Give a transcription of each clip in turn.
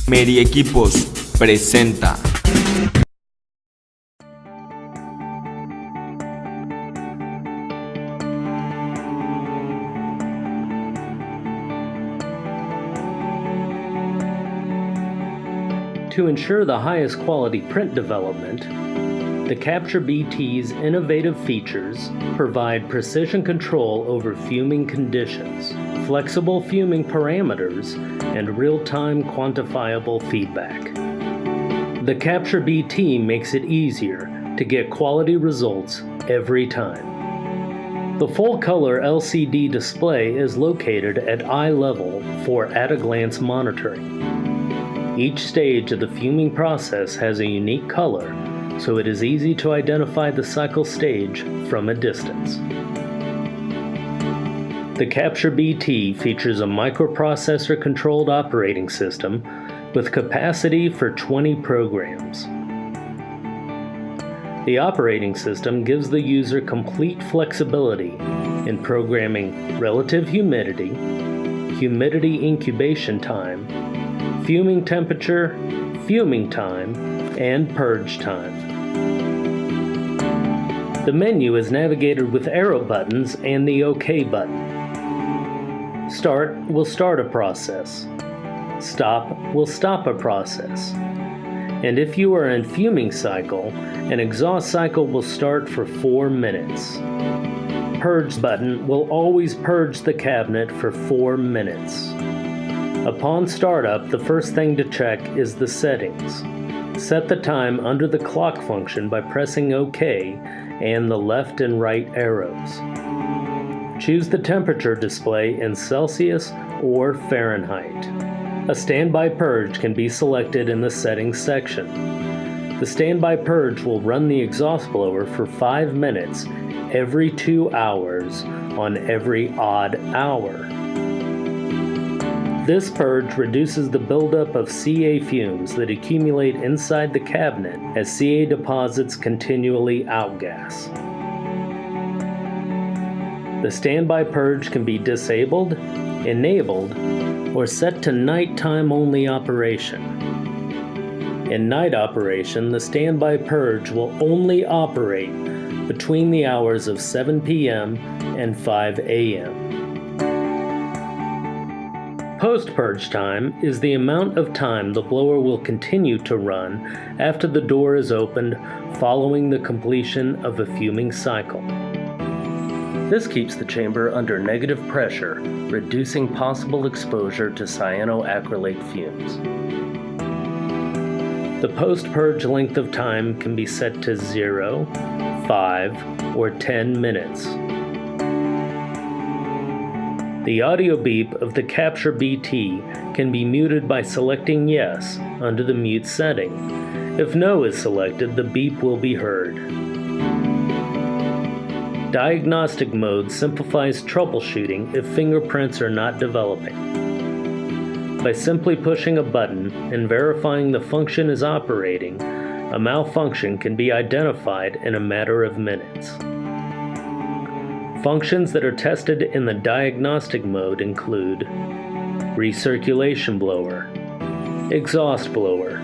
Meri Equipos presenta. To ensure the highest quality print development, the Capture BT's innovative features provide precision control over fuming conditions, flexible fuming parameters, and real-time quantifiable feedback. The Capture BT makes it easier to get quality results every time. The full-color LCD display is located at eye level for at-a-glance monitoring. Each stage of the fuming process has a unique color, so it is easy to identify the cycle stage from a distance. The Capture BT features a microprocessor-controlled operating system with capacity for 20 programs. The operating system gives the user complete flexibility in programming relative humidity, humidity incubation time, fuming temperature, fuming time, and purge time. The menu is navigated with arrow buttons and the OK button. Start will start a process. Stop will stop a process. And if you are in fuming cycle, an exhaust cycle will start for 4 minutes. Purge button will always purge the cabinet for 4 minutes. Upon startup, the first thing to check is the settings. Set the time under the clock function by pressing OK and the left and right arrows. Choose the temperature display in Celsius or Fahrenheit. A standby purge can be selected in the settings section. The standby purge will run the exhaust blower for 5 minutes every 2 hours on every odd hour. This purge reduces the buildup of CA fumes that accumulate inside the cabinet as CA deposits continually outgas. The standby purge can be disabled, enabled, or set to nighttime only operation. In night operation, the standby purge will only operate between the hours of 7 p.m. and 5 a.m. Post-purge time is the amount of time the blower will continue to run after the door is opened following the completion of a fuming cycle. This keeps the chamber under negative pressure, reducing possible exposure to cyanoacrylate fumes. The post-purge length of time can be set to 0, 5, or 10 minutes. The audio beep of the Capture BT can be muted by selecting Yes under the mute setting. If No is selected, the beep will be heard. Diagnostic mode simplifies troubleshooting if fingerprints are not developing. By simply pushing a button and verifying the function is operating, a malfunction can be identified in a matter of minutes. Functions that are tested in the diagnostic mode include recirculation blower, exhaust blower,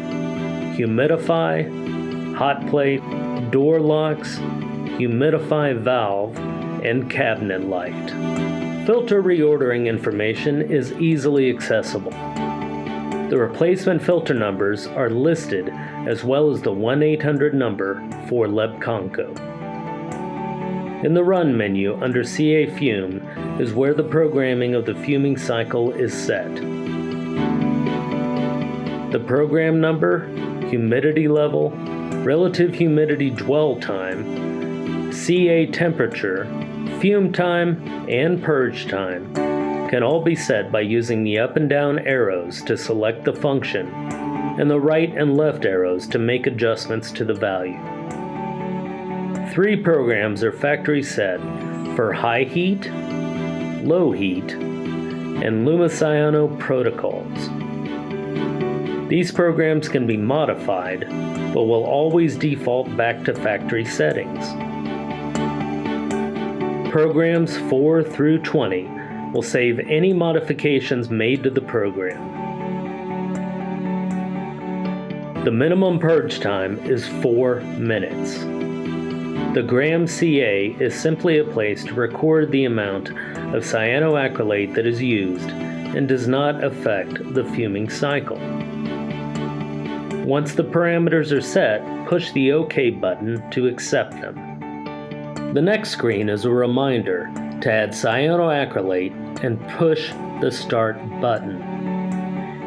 humidify, hot plate, door locks, humidify valve, and cabinet light. Filter reordering information is easily accessible. The replacement filter numbers are listed as well as the 1-800 number for Labconco. In the Run menu under CA Fume is where the programming of the fuming cycle is set. The program number, humidity level, relative humidity dwell time, CA temperature, fume time, and purge time can all be set by using the up and down arrows to select the function and the right and left arrows to make adjustments to the value. 3 programs are factory set for high heat, low heat, and Lumacyano protocols. These programs can be modified, but will always default back to factory settings. Programs 4 through 20 will save any modifications made to the program. The minimum purge time is 4 minutes. The gram CA is simply a place to record the amount of cyanoacrylate that is used and does not affect the fuming cycle. Once the parameters are set, push the OK button to accept them. The next screen is a reminder to add cyanoacrylate and push the Start button.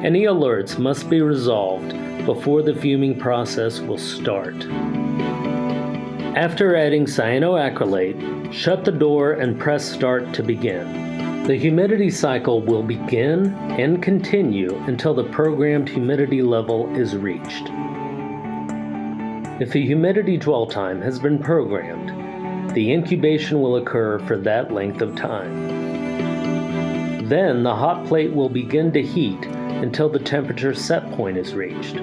Any alerts must be resolved before the fuming process will start. After adding cyanoacrylate, shut the door and press Start to begin. The humidity cycle will begin and continue until the programmed humidity level is reached. If a humidity dwell time has been programmed, the incubation will occur for that length of time. Then the hot plate will begin to heat until the temperature set point is reached.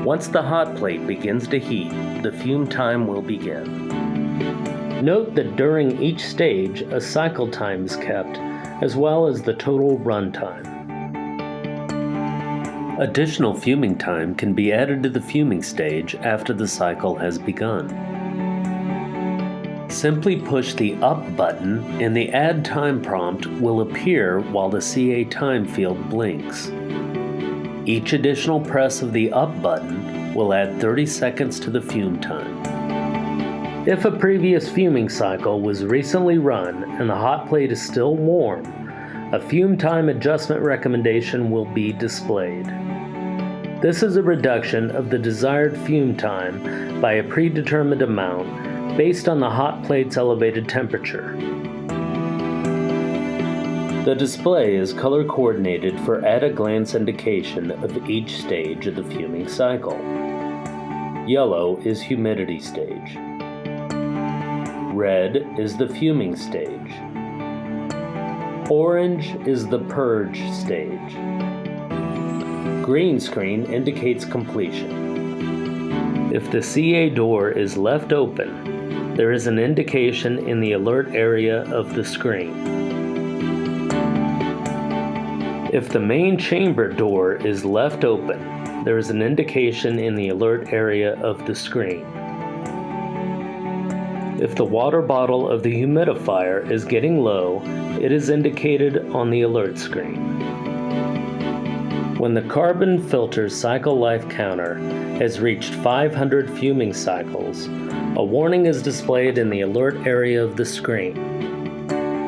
Once the hot plate begins to heat, the fume time will begin. Note that during each stage, a cycle time is kept, as well as the total run time. Additional fuming time can be added to the fuming stage after the cycle has begun. Simply push the Up button and the Add Time prompt will appear while the CA time field blinks. Each additional press of the Up button will add 30 seconds to the fume time. If a previous fuming cycle was recently run and the hot plate is still warm, a fume time adjustment recommendation will be displayed. This is a reduction of the desired fume time by a predetermined amount based on the hot plate's elevated temperature. The display is color coordinated for at-a-glance indication of each stage of the fuming cycle. Yellow is humidity stage. Red is the fuming stage. Orange is the purge stage. Green screen indicates completion. If the CA door is left open, there is an indication in the alert area of the screen. If the main chamber door is left open, there is an indication in the alert area of the screen. If the water bottle of the humidifier is getting low, it is indicated on the alert screen. When the carbon filter cycle life counter has reached 500 fuming cycles, a warning is displayed in the alert area of the screen.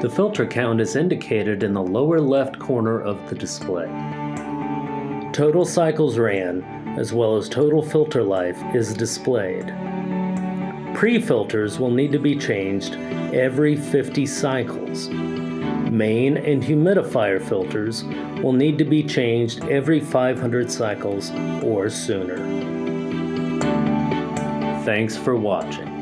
The filter count is indicated in the lower left corner of the display. Total cycles ran, as well as total filter life, is displayed. Pre-filters will need to be changed every 50 cycles. Main and humidifier filters will need to be changed every 500 cycles or sooner. Thanks for watching.